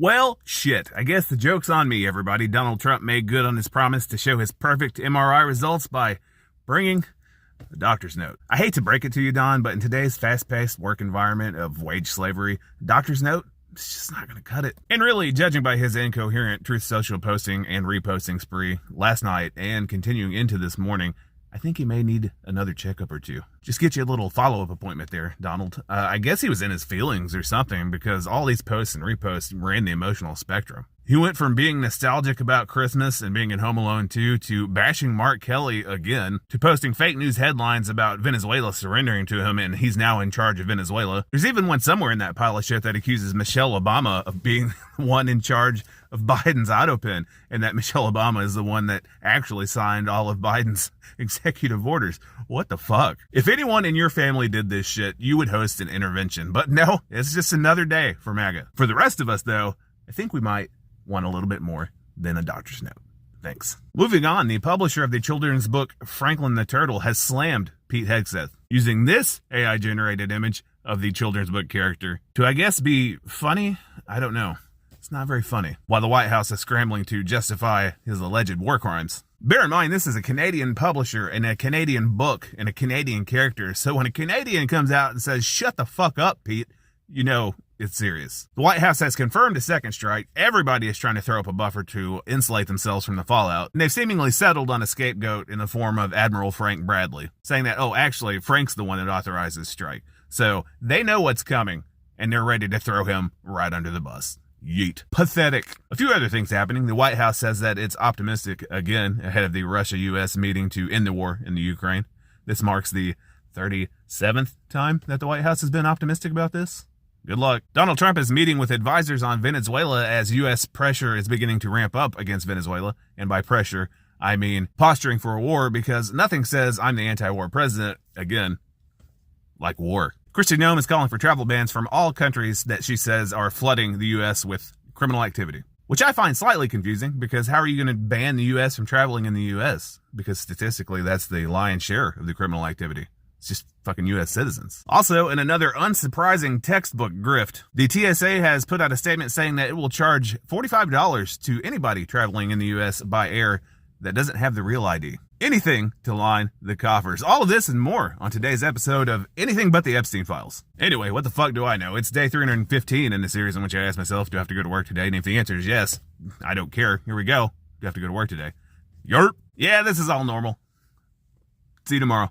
Well, shit. I guess the joke's on me, everybody. Donald Trump made good on his promise to show his perfect MRI results by bringing a doctor's note. I hate to break it to you, Don, but in today's fast-paced work environment of wage slavery, a doctor's note, it's just not going to cut it. And really, judging by his incoherent Truth Social posting and reposting spree last night and continuing into this morning, I think he may need another checkup or two. Just get you a little follow-up appointment there, Donald. I guess he was in his feelings or something, because all these posts and reposts ran the emotional spectrum. He went from being nostalgic about Christmas and being in Home Alone 2 to bashing Mark Kelly again, to posting fake news headlines about Venezuela surrendering to him and he's now in charge of Venezuela. There's even one somewhere in that pile of shit that accuses Michelle Obama of being the one in charge of Biden's auto pen, and that Michelle Obama is the one that actually signed all of Biden's executive orders. What the fuck? If anyone in your family did this shit, you would host an intervention. But no, it's just another day for MAGA. For the rest of us, though, I think we might want a little bit more than a doctor's note. Thanks. Moving on, the publisher of the children's book Franklin the Turtle has slammed Pete Hegseth using this AI-generated image of the children's book character to, I guess, be funny? I don't know. It's not very funny. While the White House is scrambling to justify his alleged war crimes. Bear in mind, this is a Canadian publisher and a Canadian book and a Canadian character. So when a Canadian comes out and says, "Shut the fuck up, Pete," you know it's serious. The White House has confirmed a second strike. Everybody is trying to throw up a buffer to insulate themselves from the fallout. And they've seemingly settled on a scapegoat in the form of Admiral Frank Bradley, saying that, oh, actually, Frank's the one that authorized this strike. So they know what's coming, and they're ready to throw him right under the bus. Yeet. Pathetic. A few other things happening. The White House says that it's optimistic again ahead of the Russia-U.S. meeting to end the war in the Ukraine. This marks the 37th time that the White House has been optimistic about this. Good luck. Donald Trump is meeting with advisors on Venezuela as U.S. pressure is beginning to ramp up against Venezuela. And by pressure, I mean posturing for a war, because nothing says I'm the anti-war president, again, like war. Kristi Noem is calling for travel bans from all countries that she says are flooding the U.S. with criminal activity. Which I find slightly confusing, because how are you going to ban the U.S. from traveling in the U.S.? Because statistically, that's the lion's share of the criminal activity. It's just fucking U.S. citizens. Also, in another unsurprising textbook grift, the TSA has put out a statement saying that it will charge $45 to anybody traveling in the U.S. by air that doesn't have the real ID. Anything to line the coffers. All of this and more on today's episode of Anything But the Epstein Files. Anyway, what the fuck do I know? It's day 315 in the series in which I asked myself, do I have to go to work today? And if the answer is yes, I don't care. Here we go. Do I have to go to work today? Yerp. Yeah, this is all normal. See you tomorrow.